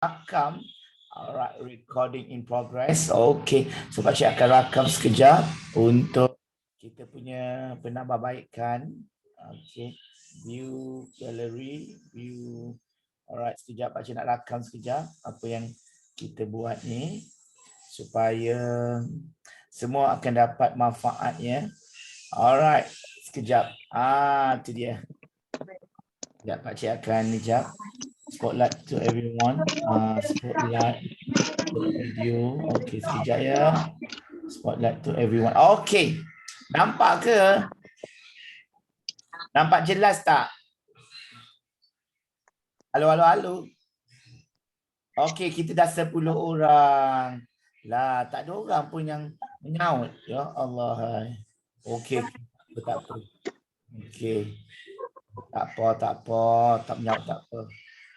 rakam. Alright, recording in progress. Okay, so Pakcik akan rakam sekejap untuk kita punya penambahbaikan. Okay, view gallery, view. Alright, sekejap Pakcik nak rakam sekejap apa yang kita buat ni supaya semua akan dapat manfaatnya. Alright, sekejap. Tu dia. Sekejap Pakcik akan sekejap. Spotlight to everyone. Spotlight to video. Okay, sekejap ya. Spotlight to everyone. Okay. Nampak ke? Nampak jelas tak? Halo, halo, halo. Okay, kita dah 10 orang. Lah, tak ada orang pun yang menyaut. Ya Allah. Okay, tak apa. Okay. Tak apa, tak apa. Tak menyaut, tak apa.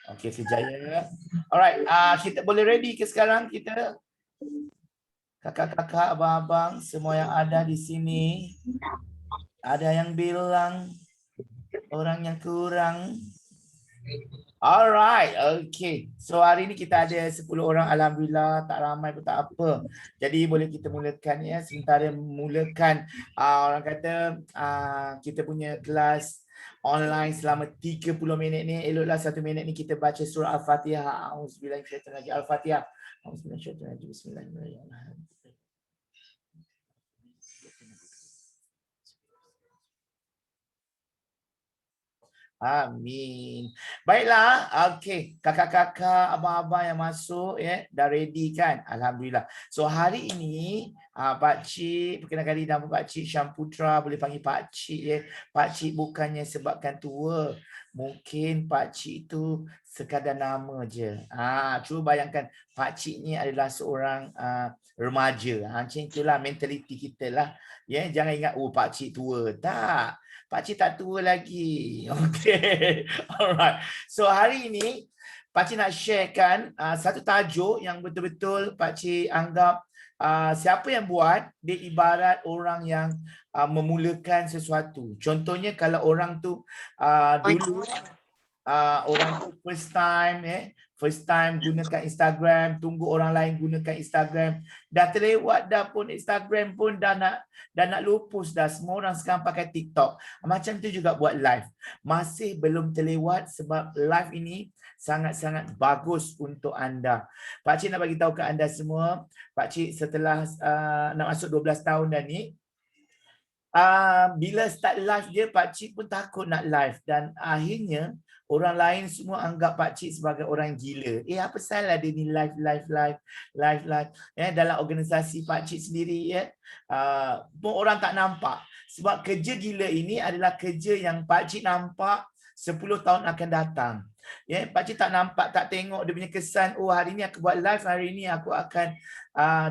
Okay, sekejap ya. Alright, kita boleh ready ke sekarang kita? Kakak-kakak, abang-abang, semua yang ada di sini. Ada yang bilang orang yang kurang. Alright, okay. So hari ni kita ada 10 orang, alhamdulillah, tak ramai pun tak apa. Jadi boleh kita mulakan ya. Sementara mulakan orang kata kita punya kelas online selama 30 minit ni, eloklah 1 minit ni kita baca surah Al-Fatihah. Auzubillahi Al-Fatihah. Auzubillahi Bismillahirrahmanirrahim. Amin. Baiklah, okey. Kakak-kakak, abang-abang yang masuk ya, dah ready kan? Alhamdulillah. So hari ini Pak Cik, perkenalkan diri, nama Pak Cik Syamputra, boleh panggil Pak Cik ya. Pak Cik bukannya sebabkan tua. Mungkin Pak Cik itu sekadar nama je. Cuba bayangkan Pak Cik ni adalah seorang remaja. Macam itulah mentaliti kita lah. Ya, jangan ingat Pak Cik tua. Tak. Pak Cik tak tua lagi. Okay. Alright. So hari ini Pak Cik nak sharekan satu tajuk yang betul-betul Pak Cik anggap siapa yang buat, dia ibarat orang yang memulakan sesuatu. Contohnya kalau orang tu dulu orang tu first time gunakan Instagram, tunggu orang lain gunakan Instagram, dah terlewat dah pun Instagram pun dah nak lupus dah, semua orang sekarang pakai TikTok. Macam tu juga buat live, masih belum terlewat sebab live ini sangat-sangat bagus untuk anda. Pak Cik nak bagi tahu ke anda semua, Pak Cik setelah nak masuk 12 tahun dah ni, bila start live dia, Pak Cik pun takut nak live dan akhirnya orang lain semua anggap Pak Cik sebagai orang gila. Apa salah dia ni live. Dalam organisasi Pak Cik sendiri ya, pun orang tak nampak. Sebab kerja gila ini adalah kerja yang Pak Cik nampak 10 tahun akan datang. Ya, Pak Cik tak nampak, tak tengok dia punya kesan, hari ni aku buat live, hari ni aku akan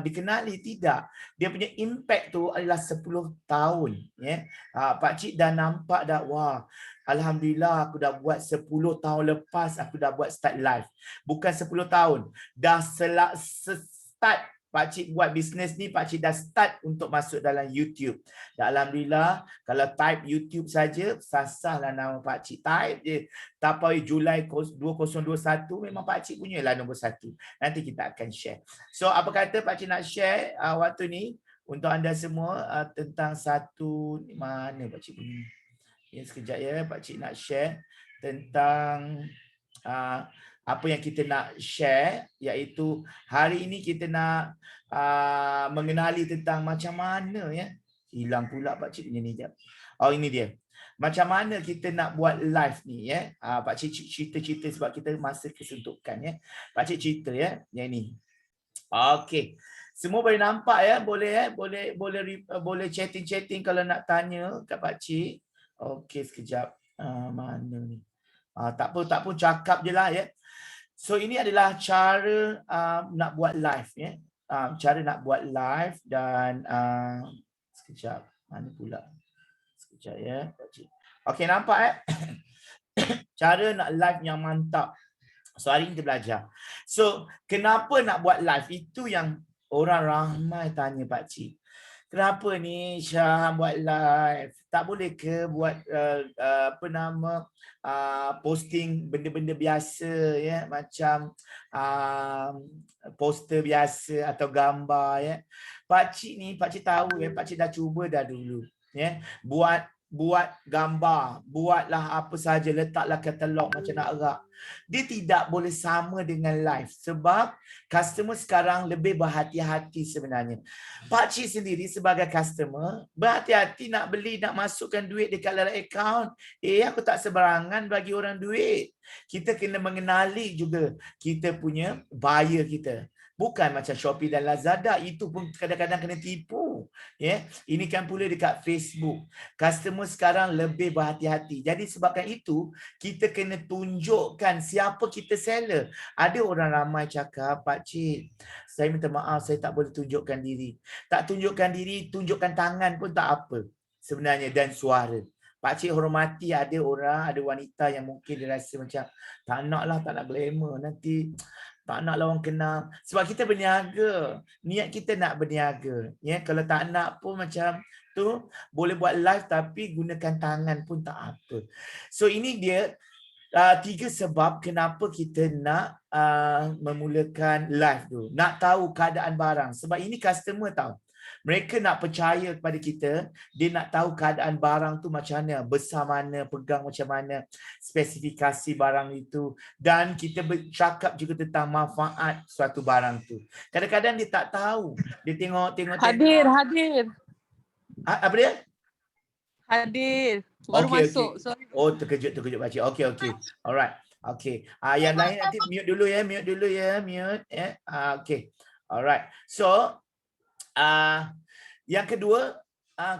dikenali. Tidak. Dia punya impact tu adalah 10 tahun. Ya. Pak Cik dah nampak dah, wah, alhamdulillah aku dah buat 10 tahun lepas aku dah buat start live. Bukan 10 tahun. Dah start Pak Cik buat bisnes ni, Pak Cik dah start untuk masuk dalam YouTube. Dan alhamdulillah, kalau type YouTube saja, sasahlah nama Pak Cik. Type je. Tapai Julai 2021, memang Pak Cik punya lah nombor 1. Nanti kita akan share. So, apa kata Pak Cik nak share waktu ni untuk anda semua tentang satu, mana Pak Cik punya? Ya, sekejap ya, Pak Cik nak share tentang apa yang kita nak share, iaitu hari ini kita nak mengenali tentang macam mana ya. Hilang pula Pak Cik punya ni jap. Ini dia. Macam mana kita nak buat live ni ya. Pak Cik cerita-cerita sebab kita masa kesuntukan ya. Pak Cik cerita ya, yang ni. Okey. Semua boleh nampak ya, boleh chatting-chatting kalau nak tanya kat Pak Cik. Okey, sekejap. Mana ni? Tak apa, cakap je lah ya. So ini adalah cara nak buat live ya. Cara nak buat live dan sekejap. Mana pula? Sekejap ya. Okey, nampak cara nak live yang mantap. So hari ini kita belajar. So kenapa nak buat live? Itu yang orang ramai tanya Pak Cik. kenapa ni Syah buat live? Tak boleh ke buat posting benda-benda biasa ya, macam poster biasa atau gambar ya. Pakcik ni, pakcik tahu ya, pakcik dah cuba dah dulu ya. Buat gambar, buatlah apa saja, letaklah katalog macam nak erak. Dia tidak boleh sama dengan live sebab customer sekarang lebih berhati-hati sebenarnya. Pakcik sendiri sebagai customer berhati-hati nak beli, nak masukkan duit dekat dalam akaun. Aku tak seberangan bagi orang duit. Kita kena mengenali juga kita punya buyer kita. Bukan macam Shopee dan Lazada, itu pun kadang-kadang kena tipu. Ya, ini kan pula dekat Facebook. Customer sekarang lebih berhati-hati. Jadi sebabkan itu, kita kena tunjukkan siapa kita seller. Ada orang ramai cakap, pakcik, saya minta maaf, saya tak boleh tunjukkan diri. Tak tunjukkan diri, tunjukkan tangan pun tak apa sebenarnya, dan suara. Pakcik hormati ada orang, ada wanita yang mungkin dia rasa macam tak nak glamour, nanti tak nak orang kenal. Sebab kita berniaga. Niat kita nak berniaga. Ya, kalau tak nak pun macam tu, boleh buat live tapi gunakan tangan pun tak apa. So ini dia 3 sebab kenapa kita nak memulakan live tu. Nak tahu keadaan barang. Sebab ini customer tahu. Mereka nak percaya kepada kita, dia nak tahu keadaan barang tu macam mana, besar mana, pegang macam mana, spesifikasi barang itu, dan kita bercakap juga tentang manfaat suatu barang tu. Kadang-kadang dia tak tahu, dia tengok. Hadir. Apa dia? Hadir. Baru masuk. Sorry. Oh, terkejut pakcik. Okey. Alright. Okey. Yang lain nanti mute dulu ya. Mute. Okey. Alright. So, yang kedua,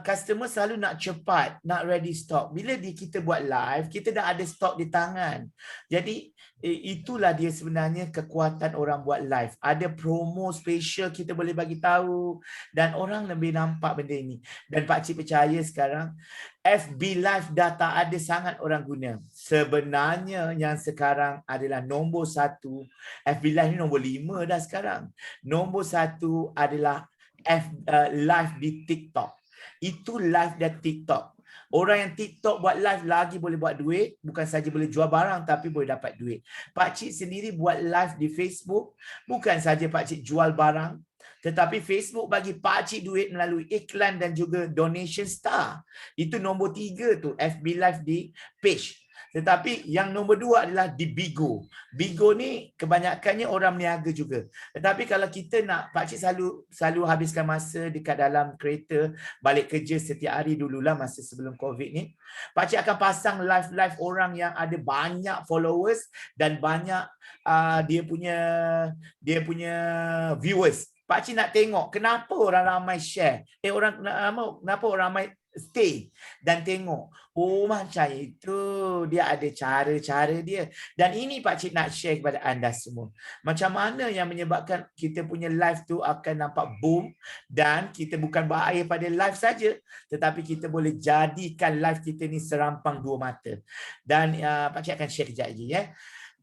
customer selalu nak cepat, nak ready stock. Bila kita buat live, kita dah ada stok di tangan. Jadi itulah dia sebenarnya kekuatan orang buat live. Ada promo special kita boleh bagi tahu dan orang lebih nampak benda ini. Dan pakcik percaya sekarang FB Live dah tak ada sangat orang guna. Sebenarnya yang sekarang adalah nombor 1. FB Live ni nombor 5 dah sekarang. Nombor 1 adalah live di TikTok. Itu live dan TikTok. Orang yang TikTok buat live lagi boleh buat duit. Bukan saja boleh jual barang tapi boleh dapat duit. Pakcik sendiri buat live di Facebook. Bukan saja pakcik jual barang, tetapi Facebook bagi pakcik duit melalui iklan dan juga donation star. Itu nombor 3 tu, FB Live di page. Tetapi yang nombor 2 adalah di Bigo. Bigo ni kebanyakannya orang meniaga juga. Tetapi kalau kita nak, pakcik selalu habiskan masa dekat dalam kereta, balik kerja setiap hari dululah masa sebelum COVID ni. Pakcik akan pasang live orang yang ada banyak followers dan banyak dia punya viewers. Pakcik nak tengok kenapa orang ramai share. Kenapa orang ramai stay dan tengok. Oh, macam itu. Dia ada cara-cara dia. Dan ini pakcik nak share kepada anda semua. Macam mana yang menyebabkan kita punya live tu akan nampak boom, dan kita bukan berakhir pada live saja, tetapi kita boleh jadikan live kita ni serampang 2 mata. Dan pakcik akan share kejap lagi ya.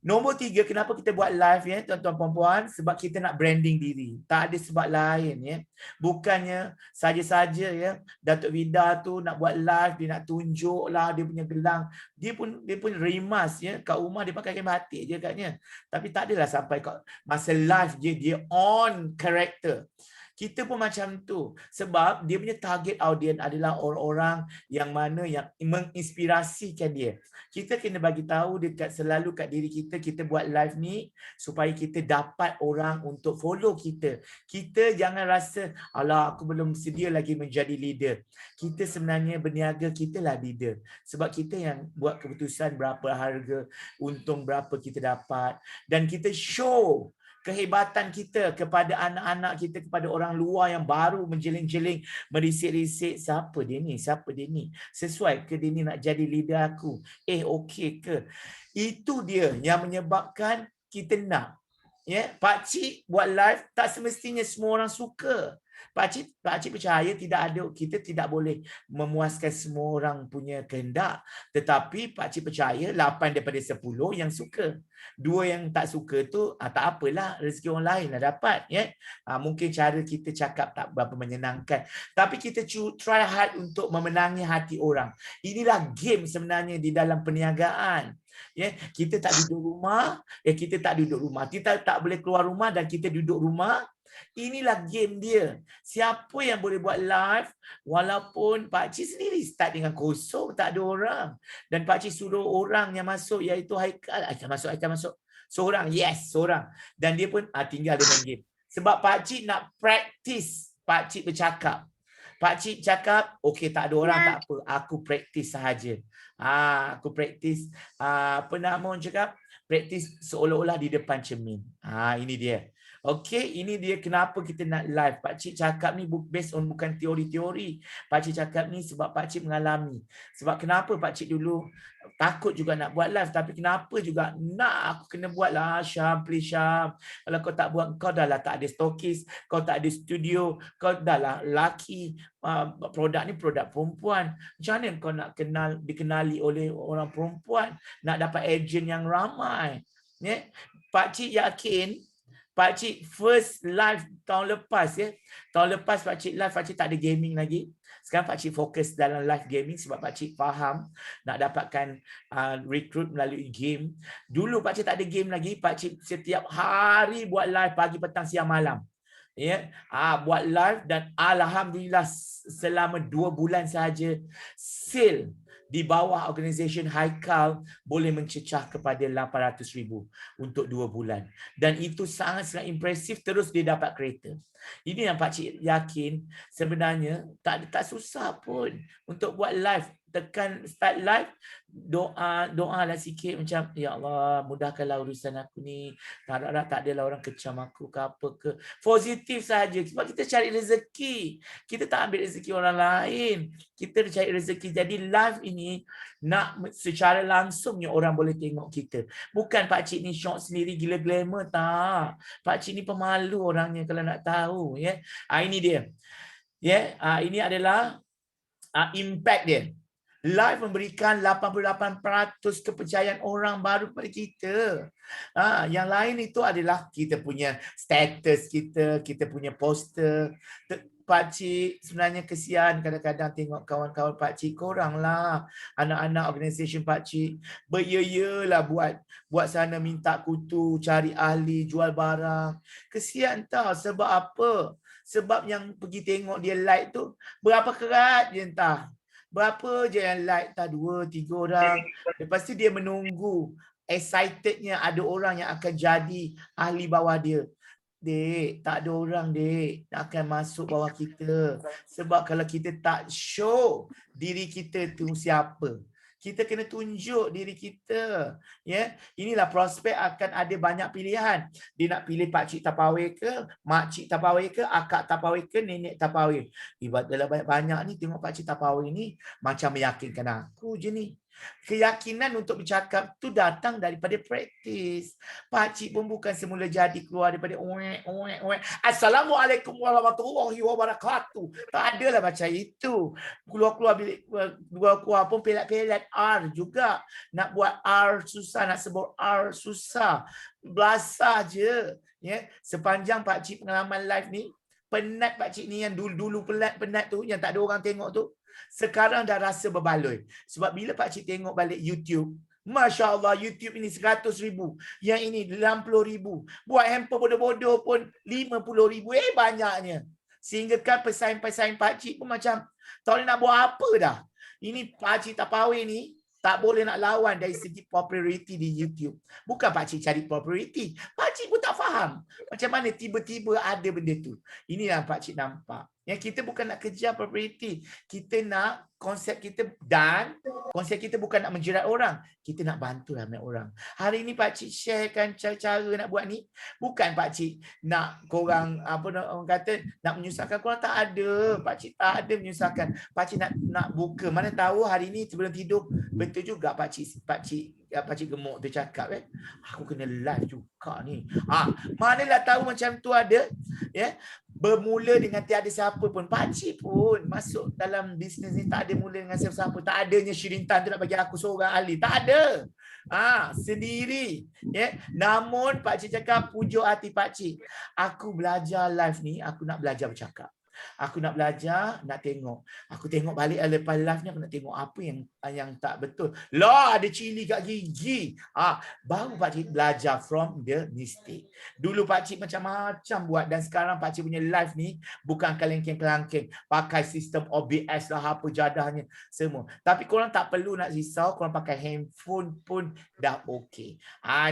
Nombor 3, kenapa kita buat live ya tuan-tuan puan-puan? Sebab kita nak branding diri. Tak ada sebab lain ya. Bukannya saja-saja ya Datuk Vida tu nak buat live, dia nak tunjuklah dia punya gelang. Dia pun rimas ya, kat rumah dia pakai kain batik je katnya. Tapi tak adalah sampai kat masa live dia on character. Kita pun macam tu. Sebab dia punya target audience adalah orang-orang yang mana yang menginspirasikan dia. Kita kena bagi tahu selalu kat diri kita, kita buat live ni supaya kita dapat orang untuk follow kita. Kita jangan rasa, alah aku belum sedia lagi menjadi leader. Kita sebenarnya berniaga, kita lah leader. Sebab kita yang buat keputusan berapa harga, untung berapa kita dapat. Dan kita show kehebatan kita kepada anak-anak kita, kepada orang luar yang baru menjeling-jeling, merisik-risik, siapa dia ni? Sesuai ke dia ni nak jadi leader aku? Okey ke? Itu dia yang menyebabkan kita nak. Ya, pakcik buat live tak semestinya semua orang suka. Pakcik percaya kita tidak boleh memuaskan semua orang punya kehendak. Tetapi pakcik percaya 8 daripada 10 yang suka. Dua yang tak suka tu tak apalah, rezeki orang lain lah dapat, ya. Mungkin cara kita cakap tak berapa menyenangkan, tapi kita try hard untuk memenangi hati orang. Inilah game sebenarnya di dalam perniagaan. Ya, kita tak duduk rumah, kita tak duduk rumah. Kita tak boleh keluar rumah dan kita duduk rumah. Inilah game dia. Siapa yang boleh buat live walaupun Pak Cik sendiri start dengan kosong, tak ada orang. Dan Pak Cik suruh orang yang masuk iaitu Haikal masuk. Seorang, yes, seorang. Dan dia pun tinggal dia main game. Sebab Pak Cik nak practice Pak Cik bercakap. Pak Cik cakap, okey tak ada orang, tak apa. Aku praktis sahaja. Aku praktis, apa nama orang cakap? Praktis seolah-olah di depan cermin. Ini dia. Okey, ini dia kenapa kita nak live. Pak Cik cakap ni based on bukan teori-teori. Pak Cik cakap ni sebab Pak Cik mengalami. Sebab kenapa Pak Cik dulu takut juga nak buat live, tapi kenapa juga nak aku kena buat lah, Syam, please Syam. Kalau kau tak buat, kau dah lah tak ada stokis, kau tak ada studio, kau dah lah laki, produk ni produk perempuan. Macam mana kau nak dikenali oleh orang perempuan, nak dapat agent yang ramai? Pak Cik yakin Pak Cik first live tahun lepas, tahun lepas Pak Cik live, Pak Cik tak ada gaming lagi. Sekarang Pak Cik fokus dalam live gaming sebab Pak Cik faham nak dapatkan recruit melalui game. Dulu Pak Cik tak ada game lagi, Pak Cik setiap hari buat live pagi, petang, siang, malam. Buat live dan alhamdulillah selama 2 bulan sahaja sale di bawah organisasi Haikal boleh mencecah kepada 800,000 untuk 2 bulan. Dan itu sangat-sangat impresif, terus dia dapat kereta. Ini yang Pak Cik yakin sebenarnya tak susah pun untuk buat live. Tekan start live, doa lah sikit macam, ya Allah mudahkanlah urusan aku ni, harap-harap tak adalah orang kecam aku ke apa ke. Positif saja sebab kita cari rezeki. Kita tak ambil rezeki orang lain. Kita cari rezeki. Jadi live ini nak secara langsungnya orang boleh tengok kita. Bukan Pak Cik ni syok sendiri gila glamour, tak. Pak Cik ni pemalu orangnya kalau nak tahu, ya. Ini dia. Ini adalah impact dia. Live memberikan 88% kepercayaan orang baru pada kita. Yang lain itu adalah kita punya status kita punya poster. Pak Cik sebenarnya kesian kadang-kadang tengok kawan-kawan Pak Cik, korang lah anak-anak organisasi Pak Cik berya-yalah buat sana minta kutu, cari ahli, jual barang. Kesian tau. Sebab apa? Sebab yang pergi tengok dia like tu berapa kerat je entah. Berapa je yang like, 2-3 orang. Lepas tu dia menunggu, excitednya ada orang yang akan jadi ahli bawah dia. Dek, tak ada orang dek akan masuk bawah kita. Sebab kalau kita tak show diri kita tu siapa, kita kena tunjuk diri kita. Inilah prospek akan ada banyak pilihan. Dia nak pilih Pak Cik Tapawai ke, Mak Cik Tapawai ke, Akak Tapawai ke, Nenek Tapawai. Dalam banyak-banyak ni tengok Pak Cik Tapawai ni macam meyakinkan aku je ni. Keyakinan untuk bercakap tu datang daripada praktis. Pak Cik pun bukan semula jadi keluar daripada Assalamualaikum warahmatullahi wabarakatuh. Tak adalah macam itu. Keluar pun pelat-pelat R juga. Nak buat R susah, nak sebut R susah. Belasah je. Sepanjang Pak Cik pengalaman live ni, penat Pak Cik ni yang dulu penat tu, yang tak ada orang tengok tu, sekarang dah rasa berbaloi. Sebab bila Pak Cik tengok balik YouTube, Masya Allah, YouTube ini 100,000. Yang ini 60,000. Buat handphone bodoh-bodoh pun 50,000. Banyaknya. Sehingga kan pesaing-pesaing Pak Cik pun macam, tak boleh nak buat apa dah. Ini Pak Cik Tapawai ni, tak boleh nak lawan dari segi populariti di YouTube. Bukan Pak Cik cari populariti. Pak Cik pun tak faham macam mana tiba-tiba ada benda tu. Ini yang Pak Cik nampak. Yang kita bukan nak kejar populariti. Kita nak konsep kita, dan konsep kita bukan nak menjerat orang. Kita nak bantu ramai orang. Hari ini Pak Cik sharekan cara-cara nak buat ni. Bukan Pak Cik nak korang, orang kata, nak menyusahkan korang. Tak ada. Pak Cik tak ada menyusahkan. Pak Cik nak buka. Mana tahu hari ini sebelum tidur, betul juga Pak Cik gemuk tu cakap, aku kena live juga ni. Manalah tahu macam tu ada. bermula dengan tiada siapa pun. Pakcik pun masuk dalam bisnes ni tak ada mula dengan siapa-siapa. Tak adanya Syirintan tu nak bagi aku seorang ahli. Tak ada. Sendiri. Namun pakcik cakap, pujuk hati pakcik. Aku belajar live ni, aku nak belajar bercakap. Aku nak belajar, nak tengok. Aku tengok balik lepas live ni, aku nak tengok apa yang tak betul. Lah, ada cili kat gigi. Baru pakcik belajar from the mistake. Dulu pakcik macam-macam buat dan sekarang pakcik punya live ni bukan kelengkeng-kelengkeng. Pakai sistem OBS lah, apa jadahnya, semua. Tapi korang tak perlu nak risau, korang pakai handphone pun dah okey.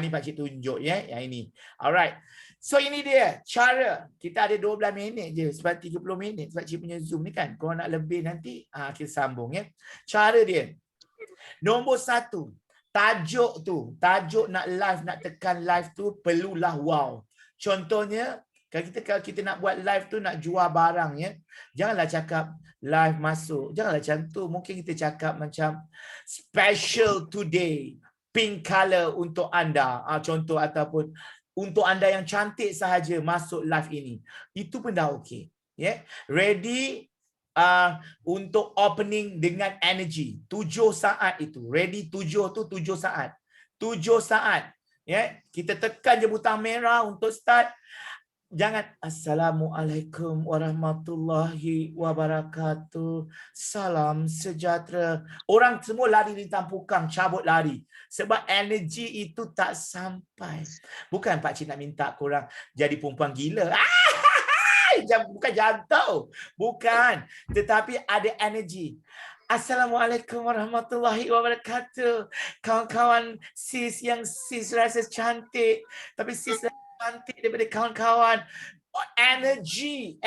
Ni pakcik tunjuk yang ini. Alright. So ini dia cara. Kita ada 12 minit je sebab 30 minit sebab cik punya Zoom ni kan. Kalau nak lebih nanti kita sambung ya. Cara dia. Nombor 1. Tajuk nak live, nak tekan live tu perlulah wow. Contohnya kalau kita nak buat live tu nak jual barang ya. Janganlah cakap live masuk. Janganlah macam tu. Mungkin kita cakap macam special today. Pink color untuk anda. Contoh ataupun untuk anda yang cantik sahaja masuk live ini. Itu pun dah okey. Ready untuk opening dengan energy. 7 saat itu. Ready 7 tu 7 saat. 7 saat. Kita tekan je butang merah untuk start. Jangan Assalamualaikum warahmatullahi wabarakatuh. Salam sejahtera. Orang semua lari lintang pukang, cabut lari. Sebab energi itu tak sampai. Bukan pakcik nak minta korang jadi perempuan gila. Bukan jantung. Bukan. Tetapi ada energi. Assalamualaikum warahmatullahi wabarakatuh. Kawan-kawan sis yang sis rasa cantik. Tapi sis cantik daripada kawan-kawan. Energy,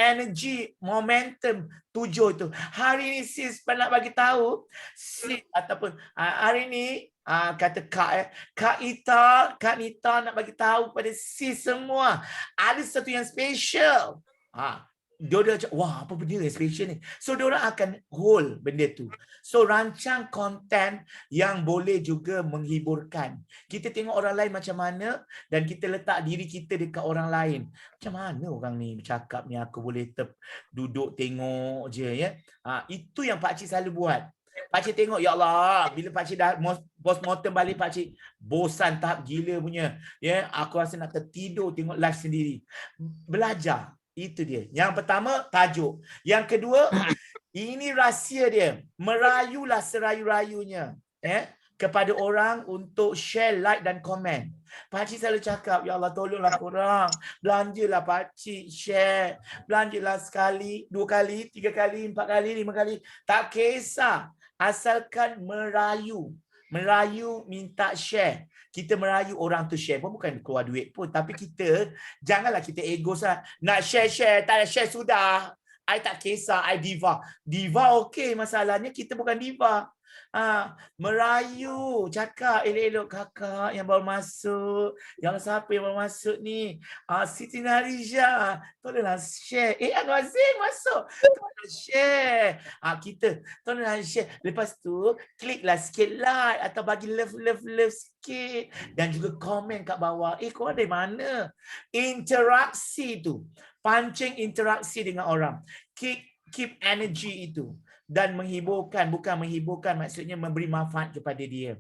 momentum 7 itu. Hari ini sis nak bagi tahu sis ataupun hari ini kata Kak Nita nak bagi tahu pada sis semua ada satu yang special. Dia cakap, wah apa benda yang special ni. So diorang akan hold benda tu. So rancang konten yang boleh juga menghiburkan. Kita tengok orang lain macam mana dan kita letak diri kita dekat orang lain. Macam mana orang ni bercakap ni, aku boleh duduk tengok je ya. Itu yang pakcik selalu buat. Pakcik tengok, ya Allah, bila pakcik dah post-mortem balik, pakcik bosan tahap gila punya. Aku rasa nak tertidur tengok live sendiri. Belajar. Itu dia. Yang pertama, tajuk. Yang kedua, ini rahsia dia. Merayulah serayu-rayunya kepada orang untuk share, like dan komen. Pakcik selalu cakap, ya Allah tolonglah korang. Belanjalah pakcik, share. Belanjalah sekali, 2 kali, 3 kali, 4 kali, 5 kali. Tak kisah. Asalkan merayu. Merayu minta share. Kita merayu orang tu share pun bukan keluar duit pun. Tapi kita, janganlah kita ego sah. Nak share-share, tak ada share sudah. I tak kisah, I diva. Diva okey, masalahnya kita bukan diva. Merayu, cakap elok-elok kakak yang baru masuk. Yang siapa yang baru masuk ni? Siti Narisha, tolonglah share. Anwar Zain masuk. Tolonglah share. Kita tolonglah share. Lepas tu, kliklah sikit like atau bagi love sikit. Dan juga komen kat bawah. Kau dari mana? Interaksi tu. Pancing interaksi dengan orang. Keep energy itu. Dan menghiburkan, bukan menghiburkan maksudnya memberi manfaat kepada dia.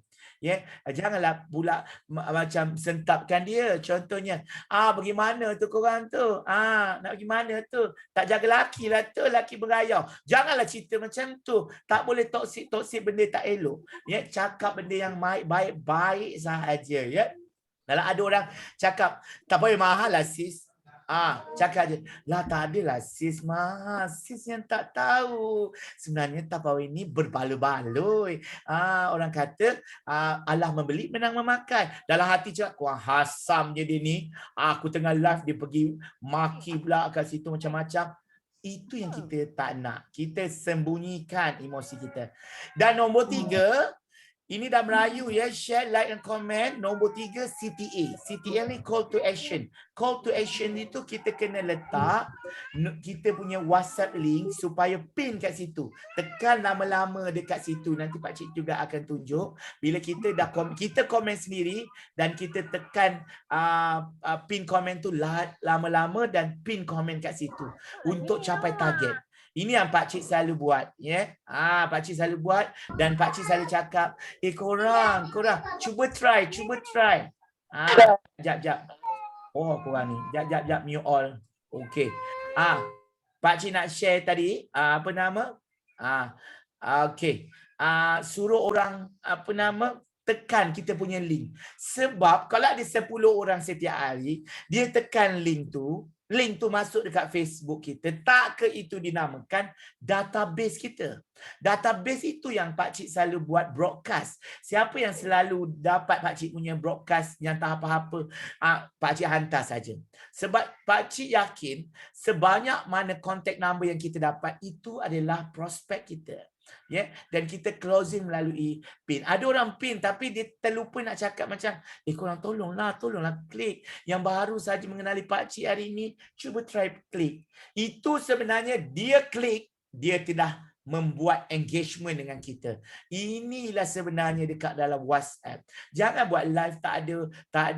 Janganlah pula macam sentapkan dia. Contohnya, bagaimana tu korang tu? Nak pergi mana tu? Tak jaga laki lah tu, laki berayau. Janganlah cerita macam tu. Tak boleh toksik benda tak elok. Cakap benda yang baik sahaja. Kalau ada orang cakap, tak boleh mahal lah sis. Cakap je, lah tak adalah sis mahal. Sis yang tak tahu. Sebenarnya tapau ini berbaloi-baloi. Orang kata, Allah membeli, menang memakai. Dalam hati cakap, wah hasam je dia ni. Aku tengah live, dia pergi maki pula kat situ macam-macam. Itu yang kita tak nak. Kita sembunyikan emosi kita. Dan nombor 3, Ini dah Melayu ya. Share, like and comment. Nombor 3 CTA. CTA ni call to action. Call to action itu kita kena letak kita punya WhatsApp link supaya pin kat situ. Tekan lama-lama dekat situ. Nanti Pak Cik juga akan tunjuk. Bila kita dah kita komen sendiri dan kita tekan pin komen tu lama-lama dan pin komen kat situ untuk capai target. Ini yang Pak Cik selalu buat, ya. Pak Cik selalu buat dan Pak Cik selalu cakap, korang cuba try. Jap. Oh, korang ni. Jap you all. Okey. Pak Cik nak share tadi, apa nama? Okey. Suruh orang tekan kita punya link. Sebab kalau ada 10 orang setiap hari, dia tekan link tu masuk dekat Facebook kita, tak ke itu dinamakan database kita. Database itu yang Pak Cik selalu buat broadcast. Siapa yang selalu dapat Pak Cik punya broadcast yang tak apa-apa, Pak Cik hantar saja. Sebab Pak Cik yakin sebanyak mana contact number yang kita dapat itu adalah prospek kita. Ya, dan kita closing melalui pin. Ada orang pin tapi dia terlupa nak cakap macam, korang tolonglah klik. Yang baru saja mengenali Pak Cik hari ini, cuba try klik. Itu sebenarnya dia klik, dia tidak membuat engagement dengan kita. Inilah sebenarnya dekat dalam WhatsApp. Jangan buat live tak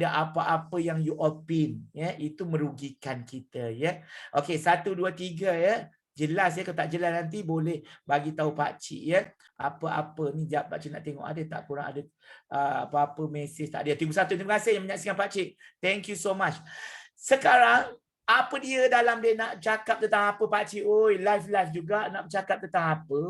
ada apa-apa yang you all pin, ya. Itu merugikan kita, ya. Okey, 1 2 3 ya. Jelas ya, kalau tak jelas nanti boleh bagi tahu Pak Cik, ya. Apa-apa ni, jap Pak Cik nak tengok ada tak kurang ada apa-apa mesej tak ada. Terima kasih yang menyaksikan Pak Cik. Thank you so much. Sekarang apa dia dalam dia nak cakap tentang apa Pak Cik? Oi, live juga nak bercakap tentang apa?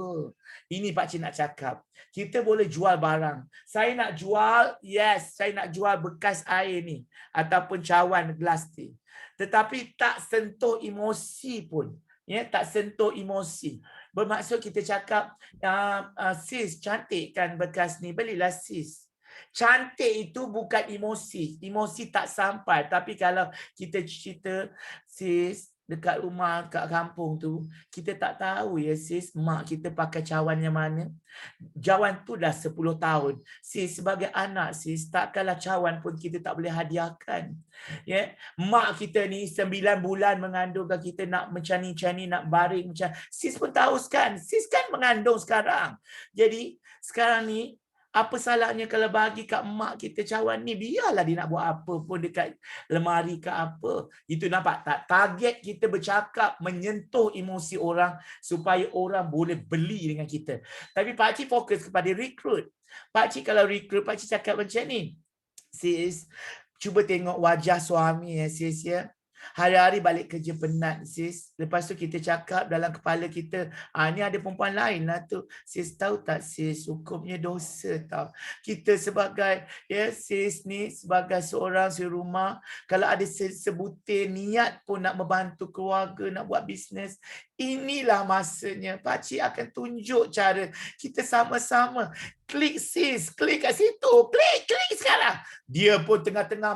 Ini Pak Cik nak cakap. Kita boleh jual barang. Saya nak jual, yes, saya nak jual bekas air ni ataupun cawan gelas ni. Tetapi tak sentuh emosi pun. Ya, tak sentuh emosi. Bermaksud kita cakap, sis cantik kan bekas ni, belilah sis. Cantik itu bukan emosi. Emosi tak sampai. Tapi kalau kita cerita, sis dekat rumah, kat kampung tu, kita tak tahu ya sis, mak kita pakai cawan yang mana. Cawan tu dah 10 tahun. Sis sebagai anak sis, takkanlah cawan pun kita tak boleh hadiahkan. Ya, mak kita ni 9 bulan mengandungkan kita, nak mencani-cani, nak baring macam. Sis pun tahu kan, sis kan mengandung sekarang. Jadi sekarang ni apa salahnya kalau bagi kat mak kita cawan ni, biarlah dia nak buat apa pun dekat lemari ke apa. Itu nampak tak? Target kita bercakap menyentuh emosi orang supaya orang boleh beli dengan kita. Tapi Pak Cik fokus kepada recruit. Pak Cik kalau recruit, Pak Cik cakap macam ni. Sis, cuba tengok wajah suami ya sis ya. Hari-hari balik kerja penat sis. Lepas tu kita cakap dalam kepala kita, ni ada perempuan lain lah tu. Sis tahu tak sis, hukumnya dosa tau. Kita sebagai sis ni, sebagai seorang rumah, kalau ada sebutir niat pun nak membantu keluarga, nak buat bisnes, inilah masanya Pak Cik akan tunjuk cara kita sama-sama. Klik sis, klik kat situ, klik sekarang. Dia pun tengah-tengah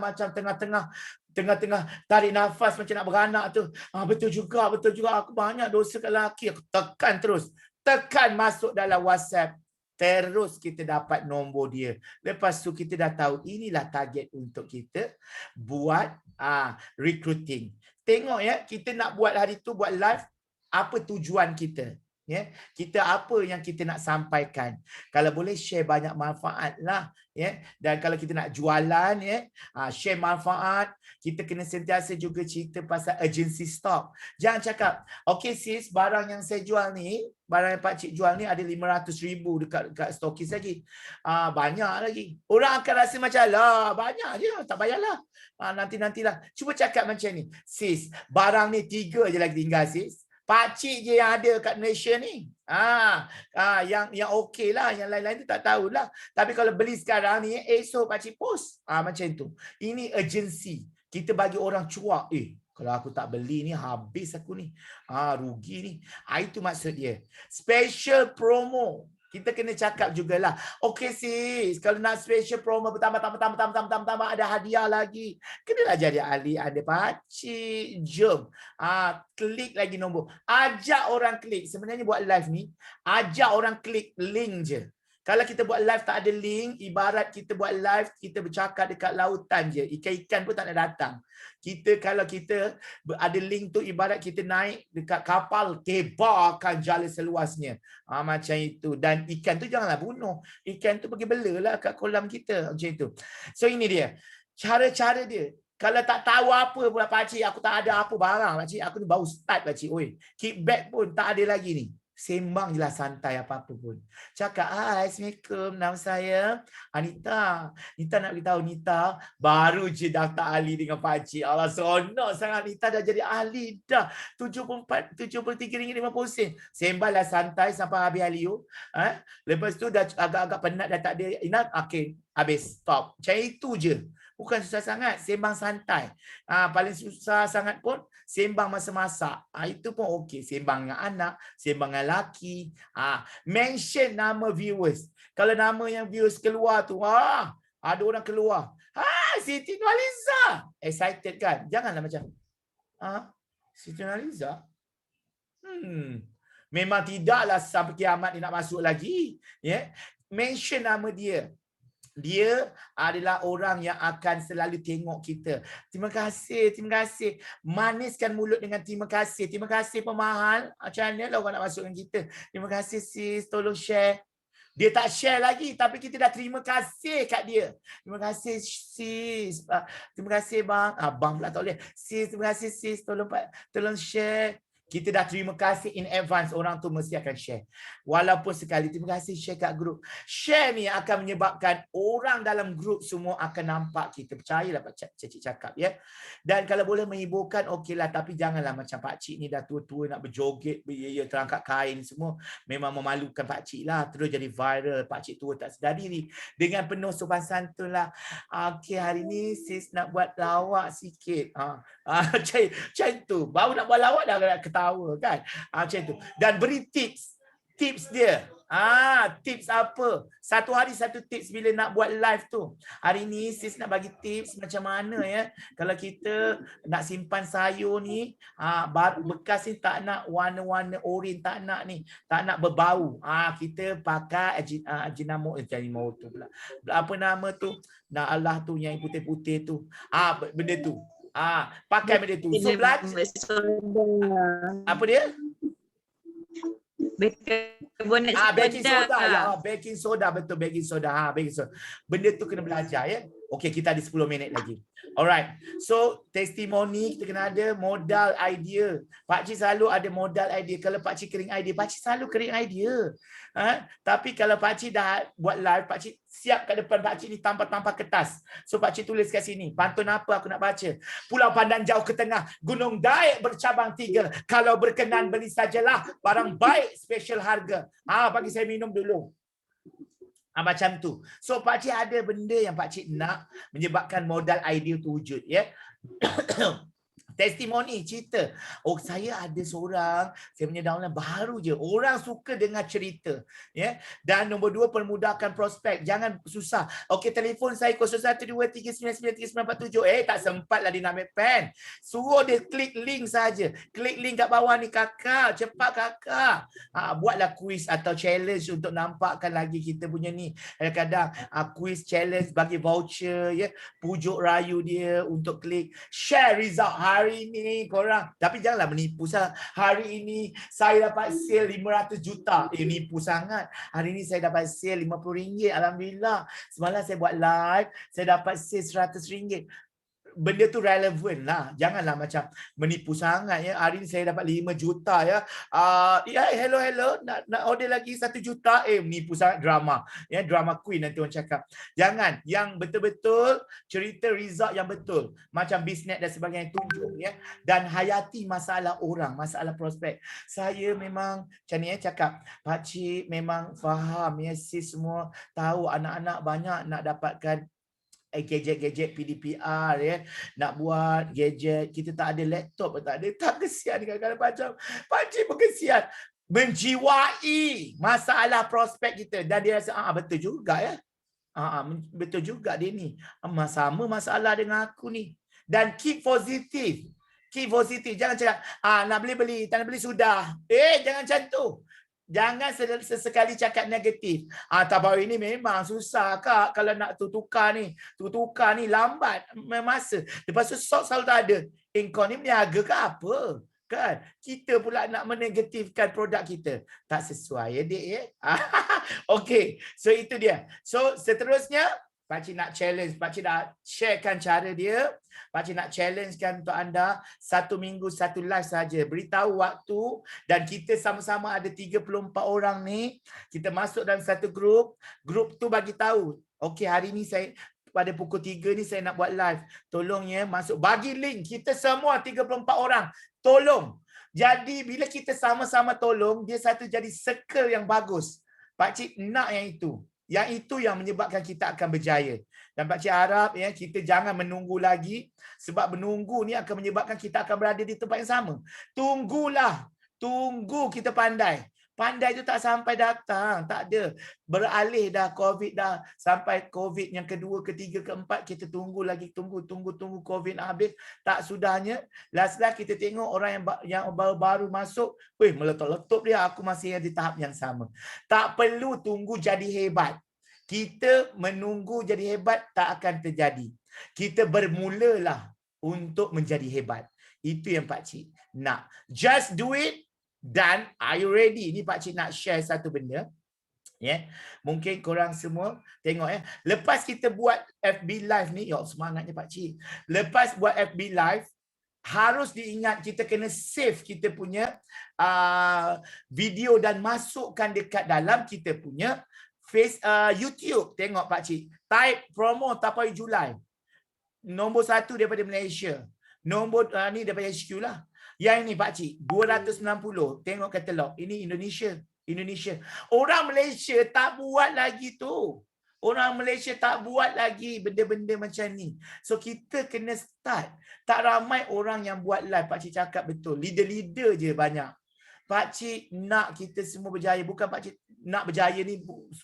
tarik nafas macam nak beranak tu. Betul juga. Aku banyak dosa kat lelaki. Aku tekan masuk dalam WhatsApp. Terus kita dapat nombor dia. Lepas tu kita dah tahu inilah target untuk kita buat recruiting. Tengok ya, kita nak buat hari tu, buat live, apa tujuan kita? Ya, kita apa yang kita nak sampaikan. Kalau boleh share banyak manfaat lah, ya. Dan kalau kita nak jualan, ya, share manfaat. Kita kena sentiasa juga cerita pasal urgency stock. Jangan cakap, okey sis, barang yang saya jual ni, barang yang Pak Cik jual ni ada 500,000 dekat stokis lagi. Banyak lagi. Orang akan rasa macam lah, banyak je, tak payahlah. Nantilah. Cuba cakap macam ni, sis, barang ni 3 je lagi tinggal sis. Pak Cik je yang ada kat Malaysia ni. Yang okey lah. Yang lain-lain tu tak tahulah. Tapi kalau beli sekarang ni, esok Pak Cik post. Macam tu. Ini urgency. Kita bagi orang cuak. Kalau aku tak beli ni, habis aku ni. Rugi ni. Itu maksud dia. Special promo. Kita kena cakap jugalah. Okey sis, kalau nak special promo bertambah ada hadiah lagi. Kenalah jadi ahli ada Pak Cik. Jom. Klik lagi nombor. Ajak orang klik. Sebenarnya buat live ni, ajak orang klik link je. Kalau kita buat live tak ada link, ibarat kita buat live, kita bercakap dekat lautan je. Ikan-ikan pun tak nak datang. Kalau kita ada link tu, ibarat kita naik dekat kapal, tebarkan jala seluasnya. Macam itu. Dan ikan tu janganlah bunuh. Ikan tu pergi belalah kat kolam kita. Macam itu. So ini dia. Cara-cara dia. Kalau tak tahu apa pula pakcik, aku tak ada apa barang pakcik, aku ni baru start pakcik. Oi, kickback pun tak ada lagi ni. Sembang je lah santai apa-apa pun. Cakap, "Hai, Assalamualaikum, nama saya Anita." Nita nak beritahu, Nita baru je daftar ahli dengan pakcik. Allah, seronok sangat. Nita dah jadi ahli dah. RM73.50. Sembahlah santai sampai habis Alio. Lepas tu dah agak-agak penat, dah tak ada ingat. Okay, habis, stop. Macam itu je. Bukan susah sangat, sembang santai. Paling susah sangat pun sembang masa masak. Itu pun okey. Sembang dengan anak, sembang dengan laki. Mention nama viewers. Kalau nama yang viewers keluar tu, ada orang keluar. Siti Nurhaliza. Excited kan? Janganlah macam, Siti Nurhaliza. Memang tidaklah sampai kiamat dia nak masuk lagi. Mention nama dia. Dia adalah orang yang akan selalu tengok kita. Terima kasih, terima kasih. Maniskan mulut dengan terima kasih. Terima kasih pemahal. Macam mana lah orang nak masukkan kita. Terima kasih sis, tolong share. Dia tak share lagi, tapi kita dah terima kasih kat dia. Terima kasih sis. Terima kasih bang. Bang pula tak boleh. Sis, terima kasih sis. Tolong share. Kita dah terima kasih in advance, orang tu mesti akan share. Walaupun sekali, terima kasih share kat grup. Share ni akan menyebabkan orang dalam grup semua akan nampak kita. Percayalah pakcik cakap ya. Dan kalau boleh menghiburkan, okeylah. Tapi janganlah macam pakcik ni dah tua-tua nak berjoget, terangkat kain semua. Memang memalukan pakcik lah. Terus jadi viral. Pakcik tua tak sedar diri. Dengan penuh sopan santun lah. Okey, hari ni sis nak buat lawak sikit. Macam tu. Baru nak buat lawak dah ketawa kan. Macam tu. Dan beri tips. Tips dia. Tips apa? Satu hari satu tips bila nak buat live tu. Hari ni sis nak bagi tips macam mana ya. Kalau kita nak simpan sayur ni, bekas ni tak nak warna-warna oren, tak nak ni. Tak nak berbau. Kita pakai ajinomoto tu pula. Apa nama tu? Nah Allah tu yang putih-putih tu. Benda tu. Pakai benda tu. So belajar. Apa dia? Baking soda. Baking soda, betul, baking soda. Baking soda. Benda tu kena belajar ya. Okey, kita ada 10 minit lagi. Alright. So, testimoni kita kena ada modal idea. Pakcik selalu ada modal idea. Kalau pakcik kering idea, pakcik selalu kering idea. Tapi kalau pakcik dah buat live, pakcik siap kat depan pakcik ni tanpa kertas. So pakcik tulis kat sini. Pantun apa aku nak baca? Pulau Pandan jauh ke tengah, Gunung Daik bercabang 3. Kalau berkenan beli sajalah, barang baik special harga. Bagi saya minum dulu. Macam tu. So pakcik ada benda yang pakcik nak menyebabkan modal idea tu wujud ya. Testimoni, cerita. Saya ada seorang, saya punya downline baru je. Orang suka dengar cerita. Ya. Dan nombor 2, permudahkan prospek. Jangan susah. Okey, telefon saya 0123993947. Tak sempat lah dia nak ambil pen. Suruh dia klik link saja. Klik link kat bawah ni kakak. Cepat kakak. Buatlah quiz atau challenge untuk nampakkan lagi kita punya ni. Kadang-kadang quiz challenge bagi voucher. Ya. Pujuk rayu dia untuk klik. Share result hari ini korang. Tapi janganlah menipu. Hari ini saya dapat sale 500 juta. Nipu sangat. Hari ini saya dapat sale RM50. Alhamdulillah. Semalam saya buat live, saya dapat sale RM100. Benda tu relevan lah. Janganlah macam menipu sangat ya. Hari ni saya dapat 5 juta ya. Hello. Nak order lagi 1 juta. Menipu sangat, drama. Ya, drama queen nanti orang cakap. Jangan. Yang betul-betul cerita result yang betul. Macam bisnes dan sebagainya tunjuk ya. Dan hayati masalah orang, masalah prospek. Saya memang macam ni cakap. Pakcik memang faham ya, sis semua tahu anak-anak banyak nak dapatkan gadget PDPR ya, nak buat gadget, kita tak ada laptop, tak ada, tak kesian kadang-kadang macam pakcik berkesian menjiwai masalah prospek kita dan dia rasa betul juga ya, betul juga dia ni sama masalah dengan aku ni. Dan keep positive, jangan cakap nak beli, tak nak beli sudah, jangan macam tu. Jangan sesekali cakap negatif. Tabawi ini memang susah Kak. Kalau nak tukar ni lambat masa. Lepas tu sok selalu tak ada. Kau ni meniaga ke apa? Kan? Kita pula nak menegatifkan produk kita. Tak sesuai ya, Dek ya. Okey. So itu dia. So seterusnya Pakcik nak challenge, Pakcik nak sharekan cara dia. Pakcik nak challengekan untuk anda 1 minggu 1 live saja. Beritahu waktu dan kita sama-sama ada 34 orang ni. Kita masuk dalam satu grup. Grup tu bagi tahu. Okey, hari ni saya pada pukul 3 ni saya nak buat live. Tolong ya masuk. Bagi link. Kita semua 34 orang. Tolong. Jadi bila kita sama-sama tolong, dia satu jadi circle yang bagus. Pakcik nak yang itu. Yang itu yang menyebabkan kita akan berjaya. Dan Pakcik harap ya kita jangan menunggu lagi sebab menunggu ni akan menyebabkan kita akan berada di tempat yang sama. Tunggulah. Tunggu kita pandai. Pandai itu tak sampai datang, tak ada. Beralih dah COVID dah sampai COVID yang kedua, ketiga, keempat kita tunggu lagi tunggu COVID nak habis. Tak sudahnya last kita tengok orang yang baru-baru masuk, meletup-letup dia, aku masih di tahap yang sama. Tak perlu tunggu jadi hebat. Kita menunggu jadi hebat tak akan terjadi. Kita bermulalah untuk menjadi hebat. Itu yang Pakcik nak. Just do it. Dan are you ready? Ni Pakcik nak share satu benda. Mungkin korang semua tengok lepas kita buat FB live ni, semangatnya Pakcik. Lepas buat FB live, harus diingat kita kena save kita punya video dan masukkan dekat dalam kita punya YouTube. Tengok Pakcik. Type promo Tapawi Julai. Nombor 1 daripada Malaysia. Nombor ni daripada HQ lah. Yang ini Pakcik 290. Tengok katalog. Ini Indonesia. Orang Malaysia tak buat lagi tu. Orang Malaysia tak buat lagi benda-benda macam ni. So kita kena start. Tak ramai orang yang buat live. Pakcik cakap betul. Leader-leader je banyak. Pakcik nak kita semua berjaya. Bukan Pakcik nak berjaya ni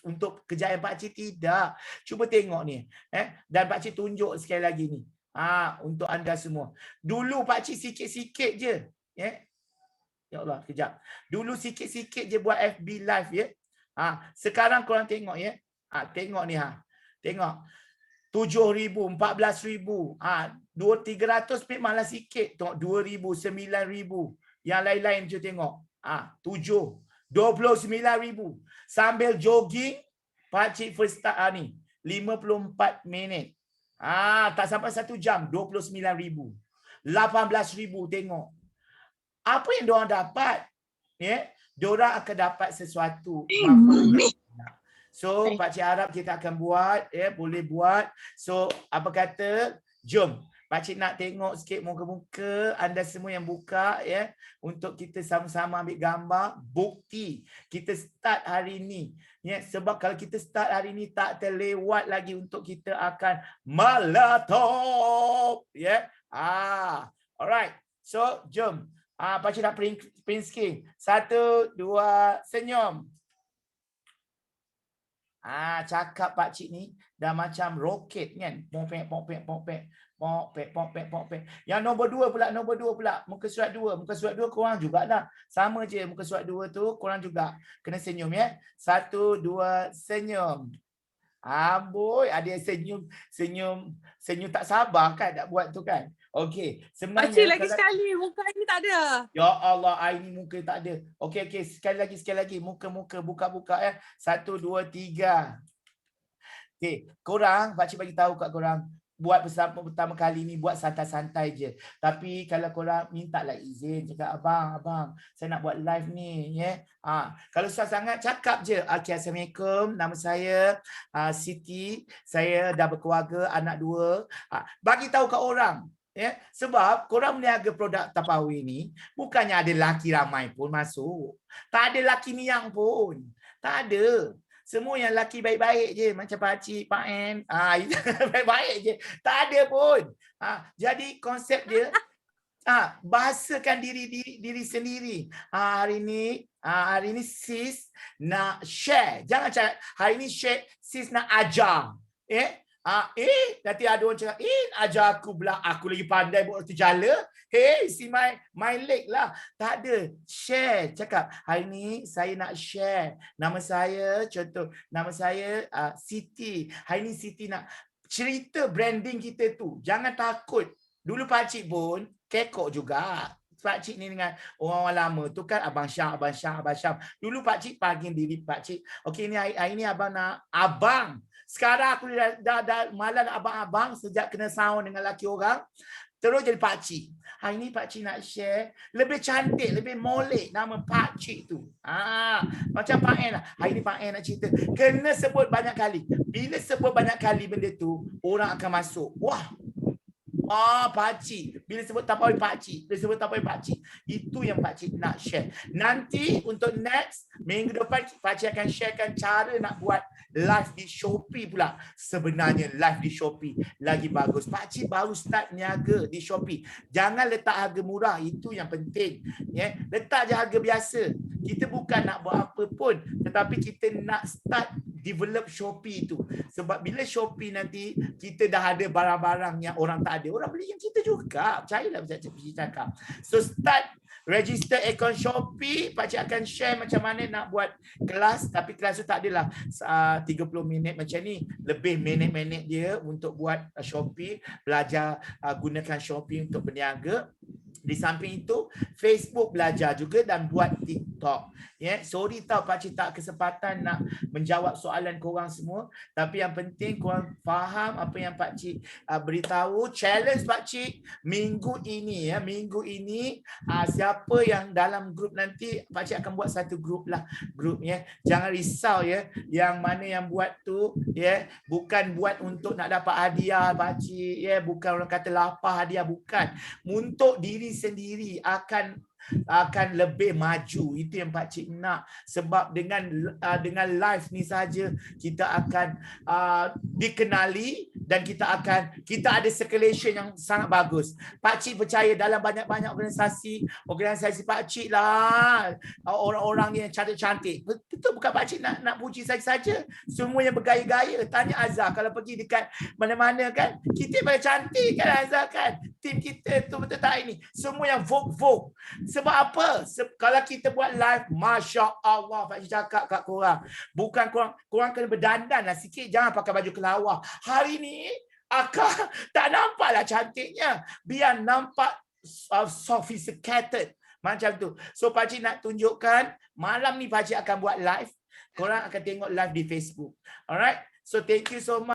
untuk kejayaan Pakcik. Tidak. Cuba tengok ni. Dan Pakcik tunjuk sekali lagi ni. Untuk anda semua. Dulu Pakcik sikit-sikit je. Ya Allah, kejap. Dulu sikit-sikit je buat FB live ya. Sekarang korang tengok ya. Tengok ni Tengok. 7,000, 14,000. 200-300 memanglah sikit. Tengok 2,000, 9,000. Yang lain-lain je tengok. 7, 29,000. Sambil jogging, Pakcik first start ni 54 minit. Tak sampai 1 jam, 29,000. 18,000 tengok. Apa yang diorang dapat? Diorang akan dapat sesuatu. So, Pakcik harap kita akan buat, boleh buat. So, apa kata? Jom. Pakcik nak tengok sikit muka-muka anda semua yang buka untuk kita sama-sama ambil gambar bukti kita start hari ini. Sebab kalau kita start hari ini tak terlewat lagi untuk kita akan meletup. Alright. So, jom. Pakcik nak print screen. 1, 2, senyum. Cakap Pakcik ni dah macam roket kan. Pompek. Yang nombor 2 pula. Muka surat 2 korang jugalah. Sama je muka surat 2 tu korang juga kena senyum 1, 2, senyum. Boy, ada yang senyum tak sabar kan nak buat tu kan. Okey, sebenarnya Pakcik lagi sekali, muka ini tak ada. Ya Allah, ini muka tak ada. Okey, sekali lagi muka buka 1, 2, 3. Okey, korang Pakcik bagi tahu kat korang, buat pertama kali ni buat santai-santai je. Tapi kalau korang mintalah izin, cakap abang, saya nak buat live ni kalau susah sangat cakap je. Okay, Assalamualaikum, nama saya Siti, saya dah berkeluarga, anak 2. Bagi tahu kat orang. Sebab korang meniaga produk Tapawi ni bukannya ada lelaki ramai pun masuk. Tak ada lelaki niang pun. Tak ada. Semua yang lelaki baik-baik je macam Pakcik, Pak En. Baik-baik je. Tak ada pun. Jadi konsep dia bahasakan diri sendiri. Hari ni sis nak share. Jangan cakap hari ni sis nak ajar. Nanti ada orang cakap, ajar aku pula, aku lagi pandai buat roti jala. Hey, see my leg lah. Tak ada. Share. Cakap, hari ni saya nak share. Nama saya, contoh, nama saya Siti. Hari ni Siti nak cerita branding kita tu. Jangan takut. Dulu pakcik pun kekok juga. Pakcik ni dengan orang lama tu kan Abang Syam. Dulu pakcik panggil diri pakcik. Okey, ni hari ni abang nak abang. Sekarang aku dah malas nak abang-abang sejak kena sound dengan laki orang. Terus jadi pakcik. Hari ni pakcik nak share. Lebih cantik, lebih molek nama pakcik tu. Macam Pak En lah. Hari ni Pak En nak cerita. Kena sebut banyak kali. Bila sebut banyak kali benda tu, orang akan masuk. Wah, pakcik. Bila sebut tapawi pakcik. Itu yang pakcik nak share. Nanti untuk next, minggu depan pakcik akan sharekan cara nak buat live di Shopee pula. Sebenarnya live di Shopee lagi bagus. Pakcik baru start niaga di Shopee. Jangan letak harga murah. Itu yang penting. Letak je harga biasa. Kita bukan nak buat apa pun. Tetapi kita nak start develop Shopee tu. Sebab bila Shopee nanti kita dah ada barang-barang yang orang tak ada, orang beli yang kita juga. Percayalah pakcik cakap. So start register akaun Shopee. Pakcik akan share macam mana nak buat kelas. Tapi kelas tu tak adalah 30 minit macam ni. Lebih minit-minit dia untuk buat Shopee. Belajar gunakan Shopee untuk berniaga. Di samping itu, Facebook belajar juga dan buat TikTok. Sorry tau pakcik tak kesempatan nak menjawab soalan korang semua. Tapi yang penting korang faham apa yang pakcik beritahu. Challenge pakcik minggu ini. Siapa yang dalam grup nanti, pakcik akan buat satu grup lah. Jangan risau yang mana yang buat tu bukan buat untuk nak dapat hadiah pakcik. Bukan orang kata lapar hadiah, bukan. Untuk diri sendiri akan lebih maju. Itu yang pakcik nak. Sebab dengan live ni saja kita akan dikenali dan kita ada circulation yang sangat bagus. Pakcik percaya dalam banyak-banyak organisasi pakcik lah, orang-orang yang cantik-cantik. Betul bukan pakcik nak puji saja. Semua yang bergaya-gaya. Tanya Azhar kalau pergi dekat mana-mana kan, kita paling cantik kan Azhar kan. Tim kita tu betul tak ini? Semua yang vogue. Sebab apa? Kalau kita buat live, Masya Allah, pakcik cakap kat korang. Bukan korang kena berdandan lah sikit. Jangan pakai baju kelawar. Hari ni, akak tak nampaklah cantiknya. Biar nampak sophisticated. Macam tu. So, pakcik nak tunjukkan, malam ni pakcik akan buat live. Korang akan tengok live di Facebook. Alright? So, thank you so much.